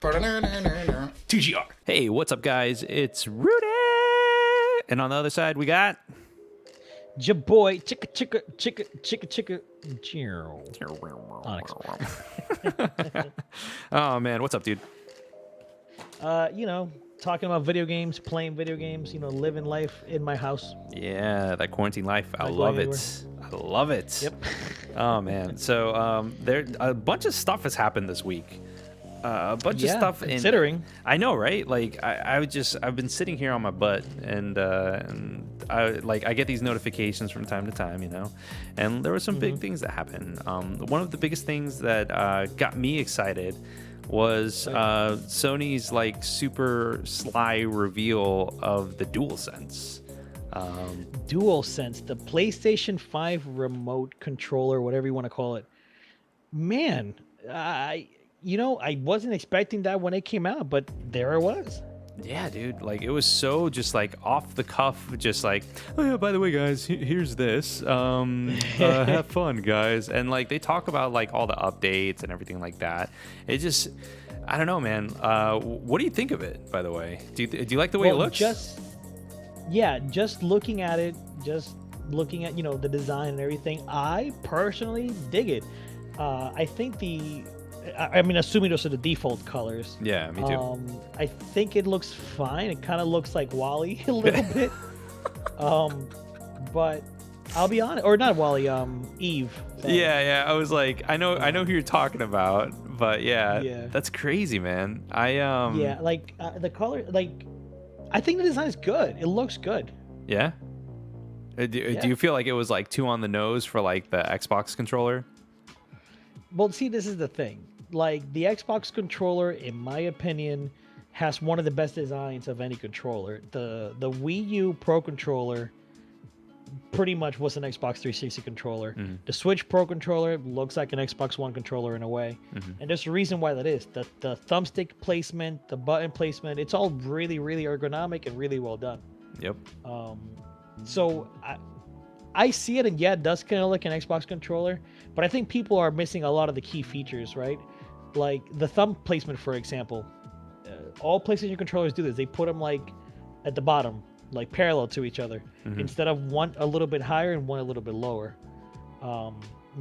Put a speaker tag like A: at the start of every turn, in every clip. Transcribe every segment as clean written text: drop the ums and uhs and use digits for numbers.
A: TGR. Hey, what's up, guys? It's Rudy. And on the other side, we got...
B: Ja boy, chicka, Onyx.
A: Oh, man. What's up, dude?
B: Talking about video games, playing video games, living life in my house.
A: Yeah, that quarantine life. I
B: Not
A: love
B: going
A: it. I love it.
B: Yep.
A: Oh, man. So there a bunch of stuff has happened this week. A bunch of stuff.
B: Considering.
A: I know, right? Like I've been sitting here on my butt, and I get these notifications from time to time, and there were some big things that happened. One of the biggest things that got me excited was Sony's like super sly reveal of the DualSense.
B: DualSense, the PlayStation 5 remote controller, whatever you want to call it. Man, I wasn't expecting that when it came out, but there it was.
A: Yeah, dude. Like, it was so just like off the cuff, just like, oh yeah, by the way, guys, here's this. Have fun, guys. And like they talk about like all the updates and everything like that. It just, I don't know, man. What do you think of it, by the way? Do you like the way it looks?
B: Just looking at it, just looking at the design and everything, I personally dig it. I think assuming those are the default colors.
A: Yeah, me too.
B: I think it looks fine. It kind of looks like Wally a little bit. But I'll be honest, or not Wally, Eve.
A: Yeah. I was like, I know who you're talking about, but yeah. That's crazy, man.
B: The color, I think the design is good. It looks good.
A: Yeah. Do you feel like it was like too on the nose for like the Xbox controller?
B: Well, see, this is the thing. Like, the Xbox controller, in my opinion, has one of the best designs of any controller. The Wii U Pro controller pretty much was an Xbox 360 controller. Mm-hmm. The Switch Pro controller looks like an Xbox One controller in a way. Mm-hmm. And there's a reason why that is. The thumbstick placement, the button placement, it's all really, really ergonomic and really well done.
A: Yep.
B: So I see it, and yeah, it does kind of look like an Xbox controller, but I think people are missing a lot of the key features, right? Like the thumb placement, for example. All PlayStation controllers do this. They put them like at the bottom, like parallel to each other, instead of one a little bit higher and one a little bit lower.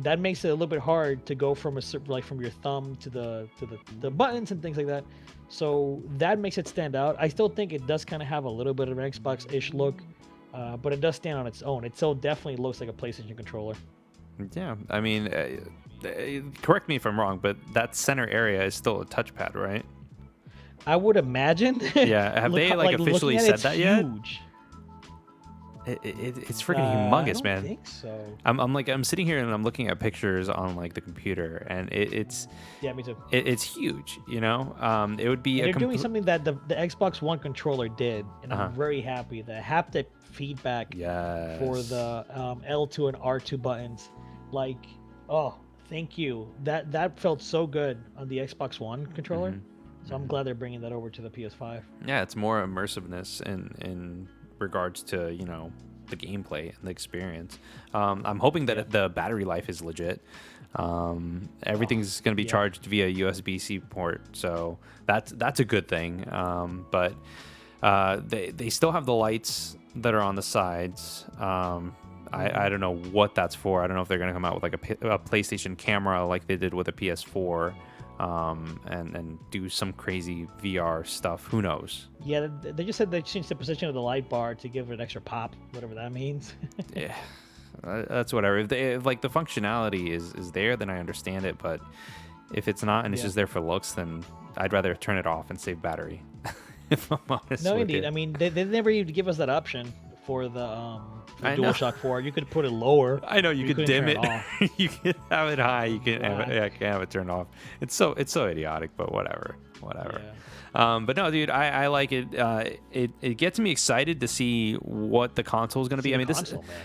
B: That makes it a little bit hard to go from from your thumb to the buttons and things like that. So that makes it stand out. I still think it does kind of have a little bit of an Xbox-ish look. But it does stand on its own. It still definitely looks like a PlayStation controller.
A: Yeah, I mean, correct me if I'm wrong, but that center area is still a touchpad, right?
B: I would imagine.
A: Yeah, have they officially said that yet?
B: Huge.
A: It's freaking humongous, man.
B: I don't think so.
A: I'm sitting here and I'm looking at pictures on like the computer, and it's
B: me too.
A: It's huge, It would be.
B: They're doing something that the Xbox One controller did, and I'm very happy. The haptic feedback for the L2 and R2 buttons, thank you. That felt so good on the Xbox One controller. So I'm glad they're bringing that over to the PS5.
A: Yeah, it's more immersiveness in regards to the gameplay and the experience. I'm hoping that the battery life is legit. Everything's going to be charged via USB-C port, so that's a good thing. But they still have the lights that are on the sides. I don't know what that's for. I don't know if they're going to come out with like a PlayStation camera like they did with a PS4. And do some crazy VR stuff. Who knows?
B: Yeah, they just said they changed the position of the light bar to give it an extra pop, whatever that means.
A: Yeah, that's whatever. If the functionality is there, then I understand it. But if it's not and it's just there for looks, then I'd rather turn it off and save battery. If I'm honest.
B: No,
A: with
B: indeed.
A: you.
B: I mean, they never even give us that option for the DualShock 4. You could put it lower.
A: I know you could dim it. You can have it high. You can have it turned off. It's so idiotic, but whatever. Yeah. But no, dude, I like it. It gets me excited to see what the console is going to be. I mean,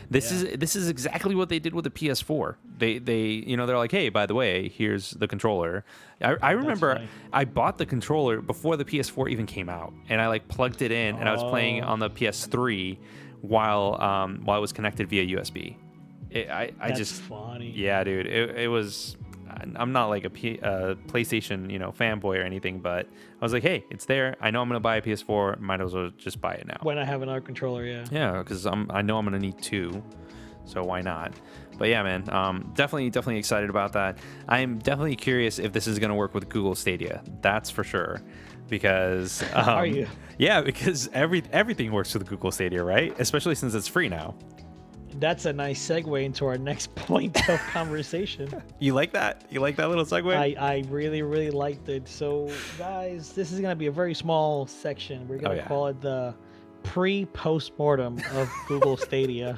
A: this is exactly what they did with the PS4. They they're like, hey, by the way, here's the controller. I remember I bought the controller before the PS4 even came out, and I plugged it in, and I was playing on the PS3 while I was connected via USB.
B: That's funny.
A: Yeah, dude, it was I'm not like a PlayStation, fanboy or anything, but I was like, hey, it's there. I know I'm gonna buy a PS4. Might as well just buy it now.
B: When I have another controller, yeah.
A: Yeah, because I know I'm gonna need two, so why not? But yeah, man, definitely excited about that. I'm definitely curious if this is gonna work with Google Stadia. That's for sure, because
B: Are you?
A: Yeah, because everything works with Google Stadia, right? Especially since it's free now.
B: That's a nice segue into our next point of conversation.
A: You like that? You like that little segue?
B: I really, really liked it. So, guys, this is going to be a very small section. We're going to call it the pre-post-mortem of Google Stadia.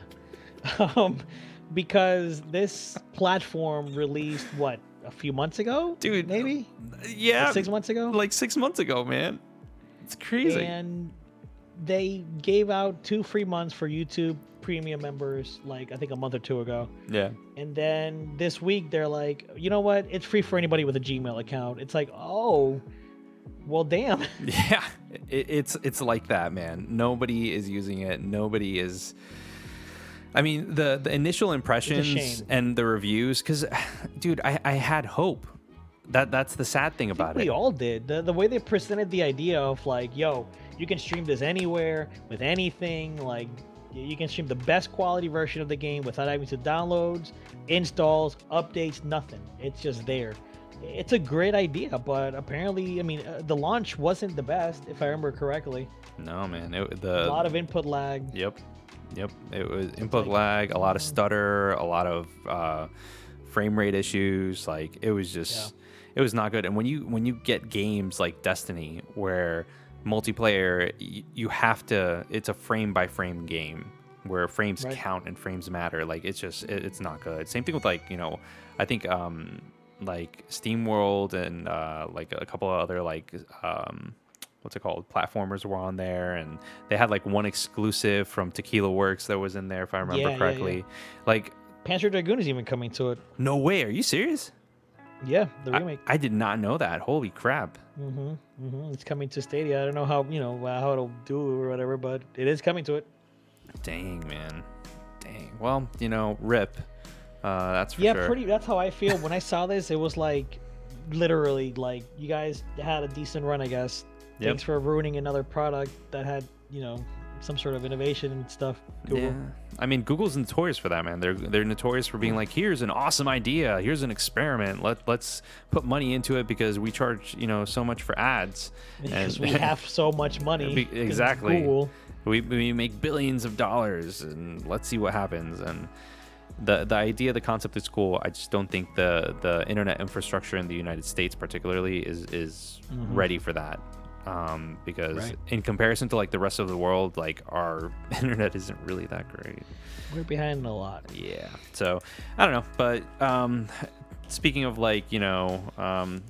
B: Because this platform released, what, a few months ago?
A: Dude.
B: Maybe?
A: Yeah.
B: Like 6 months ago?
A: Like 6 months ago, man. It's crazy.
B: And they gave out 2 free months for YouTube Premium members, like I think a month or 2 ago.
A: Yeah.
B: And then this week they're like, you know what? It's free for anybody with a Gmail account. It's like, oh, well, damn.
A: Yeah, it's like that, man. Nobody is using it. Nobody is. I mean, the initial impressions and the reviews, because, dude, I had hope. That's the sad thing about it.
B: We all did. The way they presented the idea of like, yo, you can stream this anywhere with anything, like. You can stream the best quality version of the game without having to downloads, installs, updates, nothing. It's just there. It's a great idea, but apparently, I mean, the launch wasn't the best, if I remember correctly.
A: No, man. A
B: lot of input lag.
A: Yep. It was input lag, a lot of stutter, a lot of frame rate issues. Like, it was just, it was not good. And when you get games like Destiny, where multiplayer, you have to, it's a frame by frame game where frames count and frames matter. Like, it's not good. Same thing with, like, I think like SteamWorld and like a couple of other, like, what's it called, platformers were on there, and they had like one exclusive from Tequila Works that was in there, if I remember correctly. Like,
B: Panzer Dragoon is even coming to it.
A: No way, are you serious?
B: Yeah, the remake.
A: I did not know that. Holy crap.
B: It's coming to Stadia. I don't know how how it'll do or whatever, but it is coming to it.
A: Dang, man. Dang. Well, rip. That's for sure.
B: Yeah, that's how I feel. When I saw this, it was like, literally, like, you guys had a decent run, I guess.
A: Yep.
B: Thanks for ruining another product that had, some sort of innovation and stuff. Google.
A: Yeah. I mean, Google's notorious for that, man. They're notorious for being like, here's an awesome idea, here's an experiment. Let's put money into it because we charge, so much for ads.
B: Because we have so much money.
A: Exactly.
B: Google.
A: We make billions of dollars, and let's see what happens. And the idea, the concept is cool. I just don't think the internet infrastructure in the United States particularly is ready for that. Because in comparison to like the rest of the world, like, our internet isn't really that great.
B: We're behind a lot.
A: Yeah. So I don't know, but speaking of, like,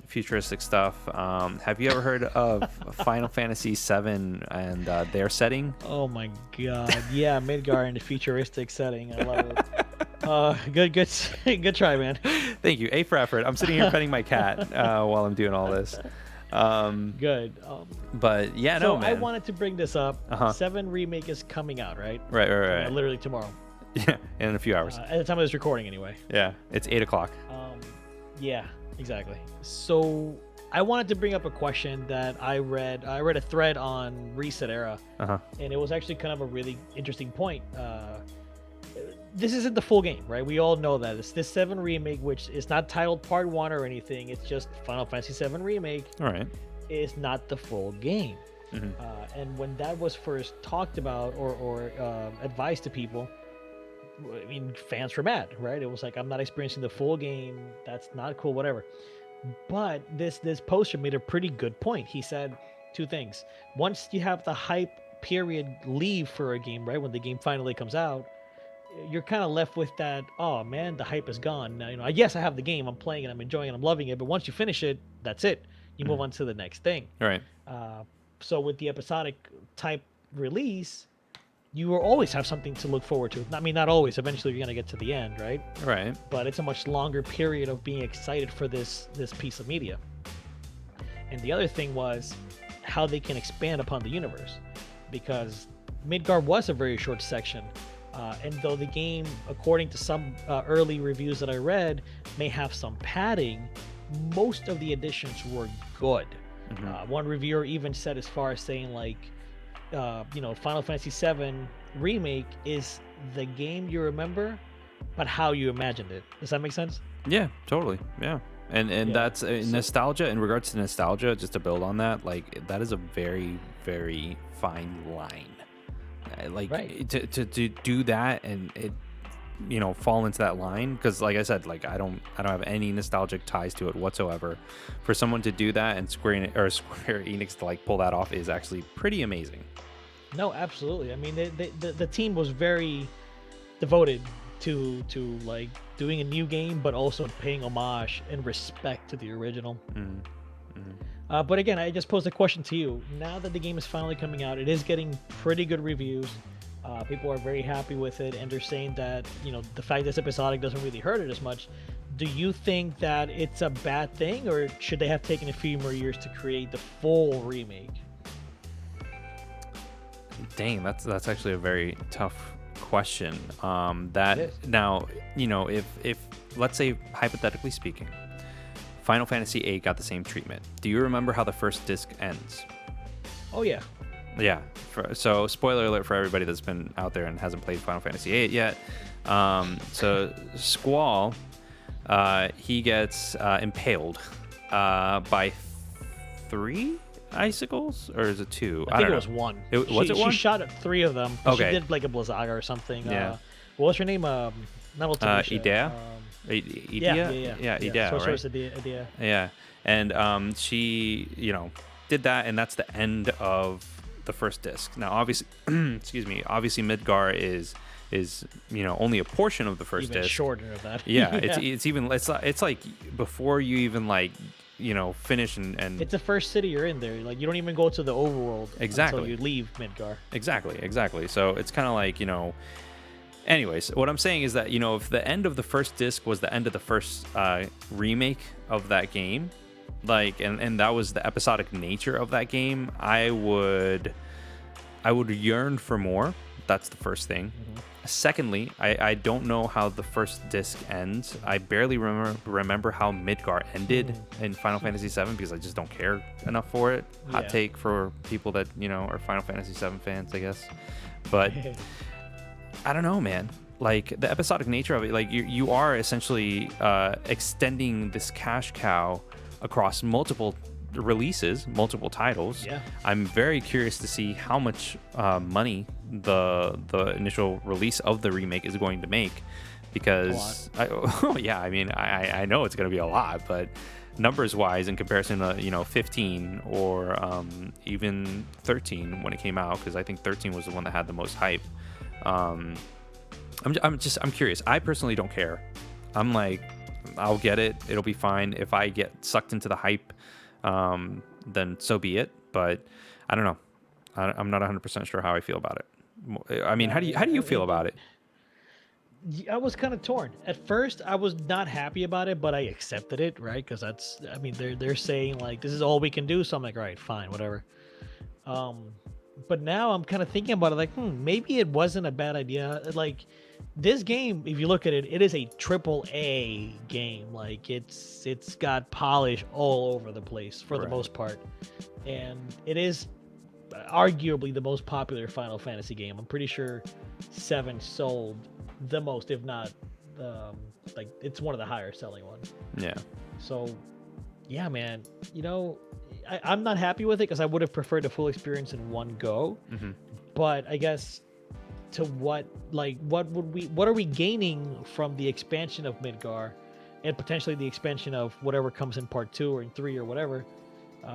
A: futuristic stuff, have you ever heard of Final Fantasy VII and their setting?
B: Oh my god. Yeah, Midgar in the futuristic setting. I love it. Good try, man.
A: Thank you. A for effort. I'm sitting here petting my cat while I'm doing all this.
B: Good.
A: But yeah,
B: so
A: no, man.
B: I wanted to bring this up. 7 Remake is coming out, right?
A: Right.
B: Literally tomorrow.
A: Yeah, in a few hours.
B: At the time of this recording, anyway.
A: Yeah, it's 8 o'clock.
B: Yeah, exactly. So I wanted to bring up a question that I read. I read a thread on Reset Era, and it was actually kind of a really interesting point. This isn't the full game, right? We all know that. It's this 7 Remake, which is not titled Part 1 or anything. It's just Final Fantasy VII Remake.
A: All right.
B: Is not the full game. And when that was first talked about or advised to people, I mean, fans were mad, right? It was like, I'm not experiencing the full game. That's not cool, whatever. But this poster made a pretty good point. He said 2 things. Once you have the hype period leave for a game, right? When the game finally comes out, you're kind of left with that, oh man, the hype is gone. Now, yes, I have the game, I'm playing it, I'm enjoying it, I'm loving it, but once you finish it, that's it. You move on to the next thing.
A: Right.
B: So with the episodic type release, you will always have something to look forward to. I mean, not always. Eventually, you're going to get to the end, right?
A: Right.
B: But it's a much longer period of being excited for this piece of media. And the other thing was how they can expand upon the universe. Because Midgar was a very short section. And though the game, according to some early reviews that I read, may have some padding, most of the additions were good. One reviewer even said as far as saying like, Final Fantasy VII Remake is the game you remember, but how you imagined it. Does that make sense?
A: Yeah, totally. Yeah. And that's nostalgia. In regards to nostalgia, just to build on that, like that is a very, very fine line. Like
B: Right.
A: to do that and it, fall into that line, because like I said, like I don't have any nostalgic ties to it whatsoever. For someone to do that and Square Enix to like pull that off is actually pretty amazing.
B: No, absolutely. I mean, the team was very devoted to like doing a new game, but also paying homage and respect to the original. But again, I just posed a question to you. Now that the game is finally coming out, it is getting pretty good reviews. People are very happy with it, and they're saying that the fact that it's episodic doesn't really hurt it as much. Do you think that it's a bad thing, or should they have taken a few more years to create the full remake?
A: Dang, that's actually a very tough question.
B: It is.
A: Now, if let's say hypothetically speaking, Final Fantasy VIII got the same treatment. Do you remember how the first disc ends?
B: Oh yeah.
A: Yeah. So spoiler alert for everybody that's been out there and hasn't played Final Fantasy VIII yet. So Squall, he gets impaled by 3 icicles, or is it 2?
B: I think
A: don't
B: it was
A: know.
B: 1.
A: Was it 1?
B: She shot at 3 of them. But
A: Okay.
B: She did like a Blizzaga or something.
A: Yeah.
B: What was her name? Not Ultimisha.
A: Idea?
B: Yeah.
A: Idea,
B: Sorceress
A: right?
B: Idea.
A: Yeah. And she, did that, and that's the end of the first disc. Now, obviously, excuse me, obviously Midgar is only a portion of the first
B: Even
A: disc.
B: shorter of that.
A: Yeah, it's like before you even like finish and
B: It's the first city you're in there. Like you don't even go to the overworld
A: Exactly.
B: until you leave Midgar.
A: Exactly. So it's kind of like, anyways, what I'm saying is that, if the end of the first disc was the end of the first remake of that game, like, and that was the episodic nature of that game, I would yearn for more. That's the first thing. Secondly, I don't know how the first disc ends. I barely remember how Midgar ended in Final Fantasy VII because I just don't care enough for it. Hot take for people that, are Final Fantasy VII fans, I guess. But I don't know, man. Like, the episodic nature of it, like, you are essentially extending this cash cow across multiple releases, multiple titles.
B: Yeah.
A: I'm very curious to see how much money the initial release of the remake is going to make, because I know it's going to be a lot, but numbers wise, in comparison to 15 or even 13 when it came out, because I think 13 was the one that had the most hype. I'm curious. I personally don't care. I'm like, I'll get it. It'll be fine. If I get sucked into the hype, then so be it. But I don't know. I'm not 100% sure how I feel about it. I mean, how do you feel about it?
B: I was kind of torn. At first, I was not happy about it, but I accepted it, right? Because they're saying like this is all we can do. So I'm like, all right, fine, whatever. But now I'm kind of thinking about it, like, maybe it wasn't a bad idea. Like, this game, if you look at it, it is a AAA game. Like, it's got polish all over the place for the most part, and it is arguably the most popular Final Fantasy game. I'm pretty sure 7 sold the most, if not, like, it's one of the higher selling ones.
A: Yeah.
B: So, yeah, man, I'm not happy with it because I would have preferred the full experience in one go. But I guess what are we gaining from the expansion of Midgar and potentially the expansion of whatever comes in part 2 or in 3 or whatever,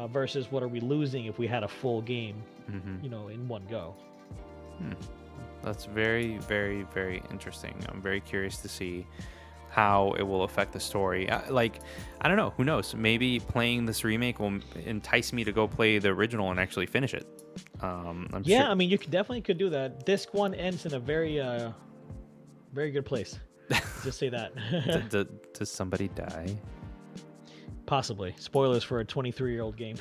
B: versus what are we losing if we had a full game, in one go?
A: That's very, very, very interesting. I'm very curious to see how it will affect the story. I don't know. Who knows? Maybe playing this remake will entice me to go play the original and actually finish it. I'm sure.
B: I mean, you definitely could do that. Disc 1 ends in a very, very good place. Just say that.
A: Does somebody die?
B: Possibly. Spoilers for a 23-year-old game.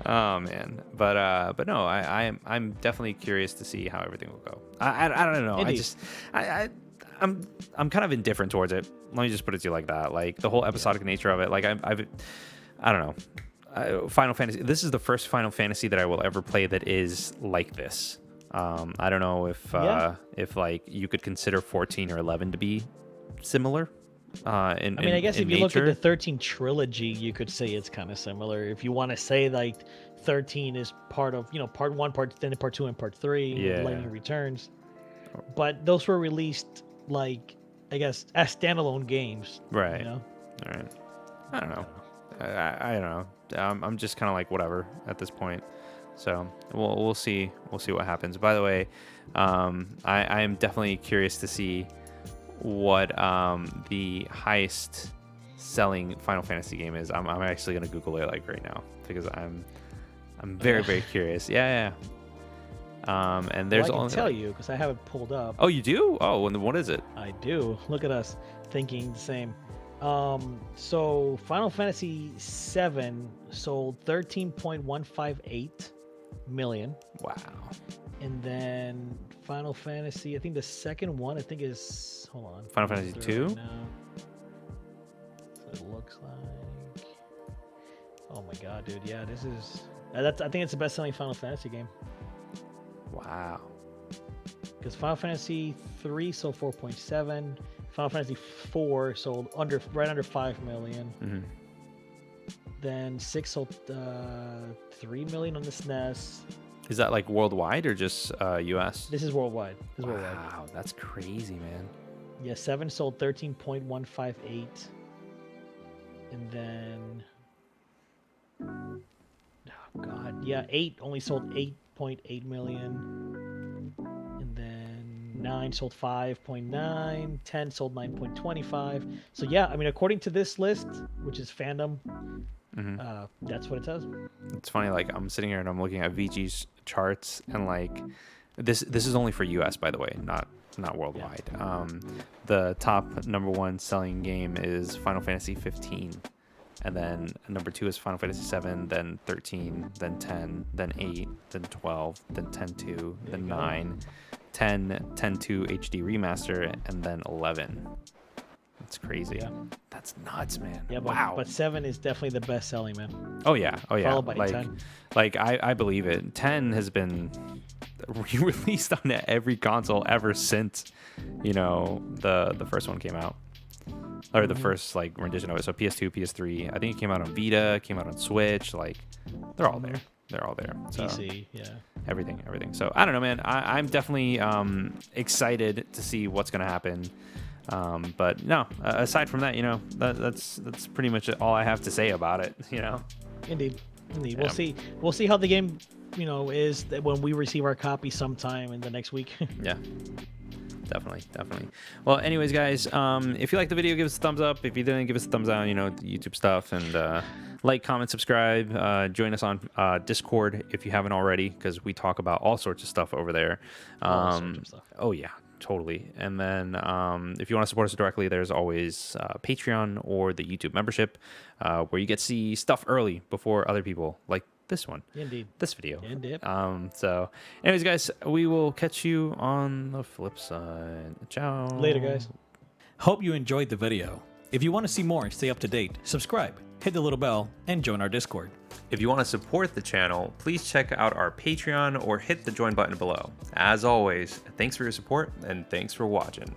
A: Oh man, but no, I'm definitely curious to see how everything will go. I don't know.
B: Indeed.
A: I'm kind of indifferent towards it. Let me just put it to you like that. Like the whole episodic nature of it. Like I don't know. Final Fantasy. This is the first Final Fantasy that I will ever play that is like this. I don't know if like you could consider 14 or 11 to be similar. I
B: guess if you
A: nature.
B: look at the 13 trilogy, you could say it's kind of similar. If you want to say like 13 is part of, part 1, then part 2, and part 3,
A: Yeah.
B: Lightning Returns. But those were released like, I guess, as standalone games.
A: Right.
B: All
A: right. I don't know. I don't know. I'm just kind of like whatever at this point. So we'll see. We'll see what happens. By the way, I am definitely curious to see what the highest selling Final Fantasy game is. I'm actually gonna Google it like right now because I'm very curious. Yeah. And there's
B: I can
A: only
B: tell you because I have it pulled up.
A: Oh, you do? Oh, and what is it?
B: I do. Look at us thinking the same. So Final Fantasy VII sold 13.158 million.
A: Wow.
B: And then Final Fantasy, I think the second one, is, hold on.
A: Final Fantasy 2?
B: Right now. So it looks like, oh my god, dude. Yeah, this is, I think it's the best selling Final Fantasy game.
A: Wow.
B: Because Final Fantasy 3 sold 4.7. Final Fantasy 4 sold right under 5 million.
A: Mm-hmm.
B: Then 6 sold 3 million on the SNES.
A: Is that like worldwide or just US?
B: This is worldwide.
A: Wow, that's crazy, man.
B: Yeah, 7 sold 13.158. And then, oh god, yeah, 8 only sold 8.8 million. And then 9 sold 5.9, 10 sold 9.25. So yeah, according to this list, which is fandom, that's what it says.
A: It's funny, like I'm sitting here and I'm looking at VG's charts, and like this is only for US, by the way, not worldwide. Yeah. The top number 1 selling game is Final Fantasy 15. And then number 2 is Final Fantasy 7, then 13, then 10, then 8, then 12, then 10-2, then 9, 10, 10-2 HD remaster, and then 11. That's crazy. Yeah. That's nuts, man.
B: Yeah,
A: wow.
B: But 7 is definitely the best selling, man.
A: Oh yeah.
B: Followed by
A: like
B: 10.
A: Like I believe it. 10 has been re-released on every console ever since, the first one came out. Or the first like rendition of it. So PS2, PS3. I think it came out on Vita, came out on Switch. Like they're all there. They're all there. So,
B: PC, yeah.
A: Everything. So I don't know, man. I'm definitely excited to see what's gonna happen. But no, aside from that, that's pretty much all I have to say about it.
B: Indeed.
A: Yeah.
B: We'll see how the game, is when we receive our copy sometime in the next week.
A: Yeah. Definitely. Well, anyways, guys, if you liked the video, give us a thumbs up. If you didn't, give us a thumbs down, the YouTube stuff, and like, comment, subscribe. Join us on Discord if you haven't already, because we talk about all sorts of stuff over there.
B: All sorts of stuff.
A: Oh yeah, totally. And then if you want to support us directly, there's always Patreon or the YouTube membership, where you get to see stuff early before other people, like this one.
B: Indeed.
A: This video.
B: Indeed.
A: So anyways, guys, we will catch you on the flip side. Ciao.
B: Later, guys.
C: Hope you enjoyed the video. If you want to see more, stay up to date, subscribe, hit the little bell, and join our Discord.
A: If you want to support the channel, please check out our Patreon or hit the join button below. As always, thanks for your support and thanks for watching.